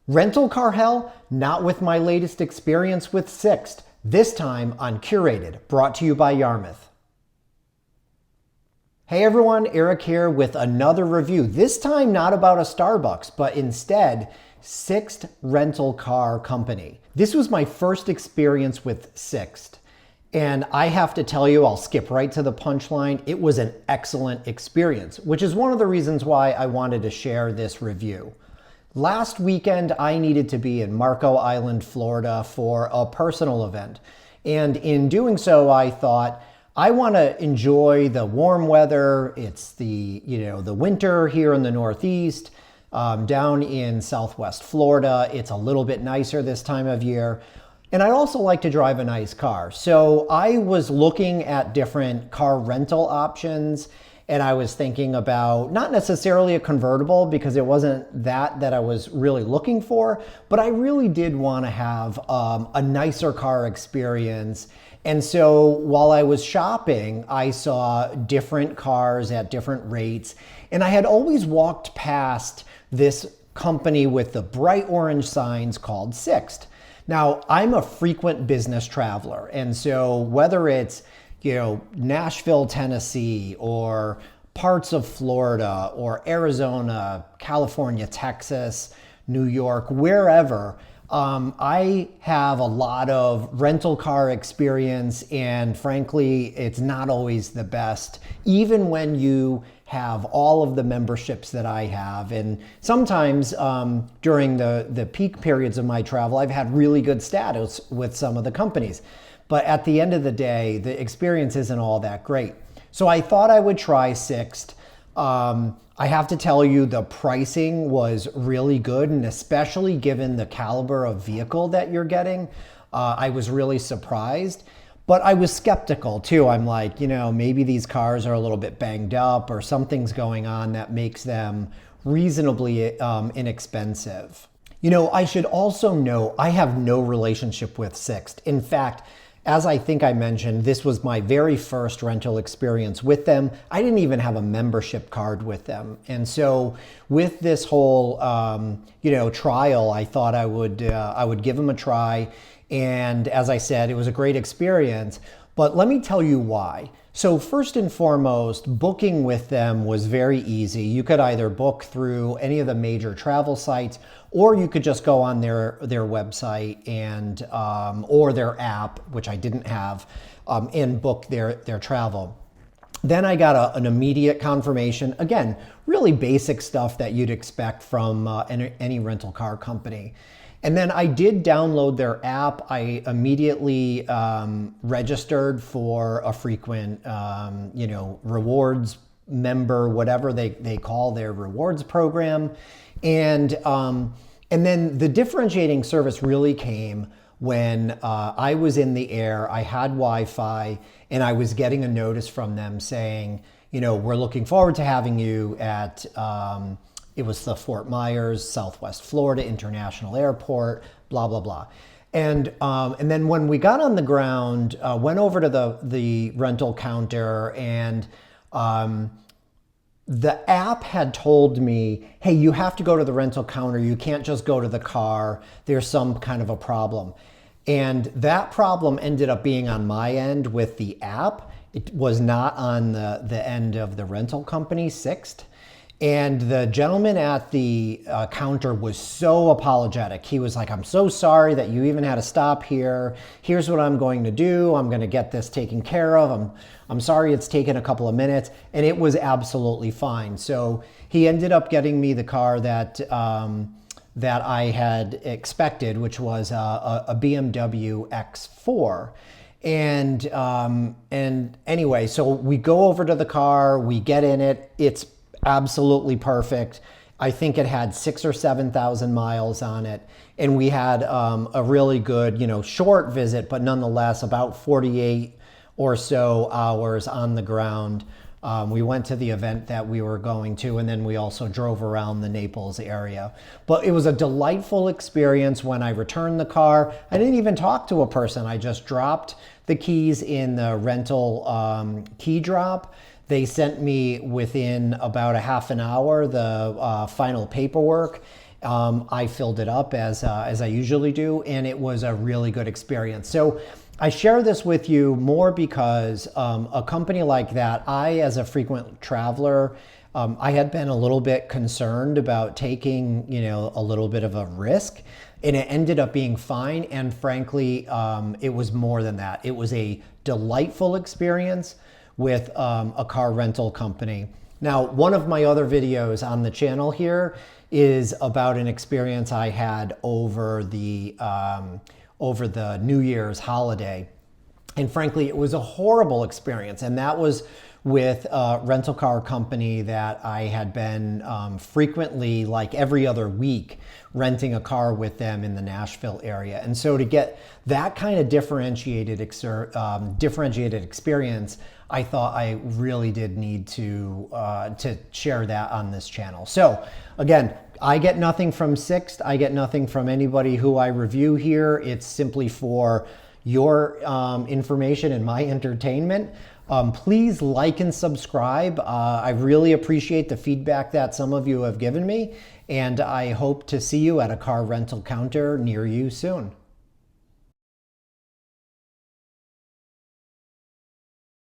Rental car hell? Not with my latest experience with Sixt, this time on Curated, brought to you by Yarmouth. Hey everyone, Eric here with another review. This time not about a Starbucks, but instead Sixt Rental Car Company. This was my first experience with Sixt. And I have to tell you, I'll skip right to the punchline. It was an excellent experience, which is one of the reasons why I wanted to share this review. Last weekend, I needed to be in Marco Island, Florida for a personal event. And in doing so, I thought, I want to enjoy the warm weather. It's the winter here in the Northeast. Down in Southwest Florida, it's a little bit nicer this time of year. And I'd also like to drive a nice car. So I was looking at different car rental options, and I was thinking about not necessarily a convertible because it wasn't that I was really looking for, but I really did want to have a nicer car experience. And so while I was shopping, I saw different cars at different rates, and I had always walked past this company with the bright orange signs called Sixt. Now, I'm a frequent business traveler, and so whether it's Nashville, Tennessee, or parts of Florida, or Arizona, California, Texas, New York, wherever, I have a lot of rental car experience, and frankly, it's not always the best, even when you have all of the memberships that I have. And sometimes during the peak periods of my travel, I've had really good status with some of the companies. But at the end of the day, the experience isn't all that great. So I thought I would try Sixt. I have to tell you, the pricing was really good, and especially given the caliber of vehicle that you're getting, I was really surprised. But I was skeptical too. I'm like, maybe these cars are a little bit banged up or something's going on that makes them reasonably inexpensive. I should also note, I have no relationship with Sixt. In fact, as I think I mentioned, this was my very first rental experience with them. I didn't even have a membership card with them. And so with this whole, trial, I thought I would give them a try. And as I said, it was a great experience, but let me tell you why. So first and foremost, booking with them was very easy. You could either book through any of the major travel sites, or you could just go on their website and or their app, which I didn't have, and book their travel. Then I got an immediate confirmation. Again, really basic stuff that you'd expect from any rental car company. And then I did download their app. I immediately registered for a frequent, rewards member, whatever they call their rewards program. And then the differentiating service really came when I was in the air, I had Wi-Fi, and I was getting a notice from them saying, we're looking forward to having you at, it was the Fort Myers, Southwest Florida International Airport, blah, blah, blah. And then when we got on the ground, went over to the rental counter, and the app had told me, hey, you have to go to the rental counter. You can't just go to the car. There's some kind of a problem. And that problem ended up being on my end with the app. It was not on the end of the rental company, Sixt. And the gentleman at the counter was so apologetic. He was like, I'm so sorry that you even had to stop here. Here's what I'm going to do. I'm going to get this taken care of. I'm sorry it's taken a couple of minutes. And it was absolutely fine. So he ended up getting me the car that I had expected, which was a BMW X4. And anyway, so we go over to the car, we get in it. It's absolutely perfect. I think it had 6,000 or 7,000 miles on it. And we had a really good, short visit, but nonetheless about 48 or so hours on the ground. We went to the event that we were going to, and then we also drove around the Naples area. But it was a delightful experience. When I returned the car, I didn't even talk to a person. I just dropped the keys in the rental key drop. They sent me within about a half an hour the final paperwork, I filled it up as I usually do, and it was a really good experience. So I share this with you more because a company like that, I, as a frequent traveler, I had been a little bit concerned about taking, a little bit of a risk, and it ended up being fine. And frankly, it was more than that. It was a delightful experience with a car rental company. Now, one of my other videos on the channel here is about an experience I had over the New Year's holiday. And frankly, it was a horrible experience. And that was with a rental car company that I had been frequently, like every other week, renting a car with them in the Nashville area. And so to get that kind of differentiated experience, I thought I really did need to share that on this channel. So again, I get nothing from Sixt. I get nothing from anybody who I review here. It's simply for your information and my entertainment. Please like and subscribe. I really appreciate the feedback that some of you have given me, and I hope to see you at a car rental counter near you soon.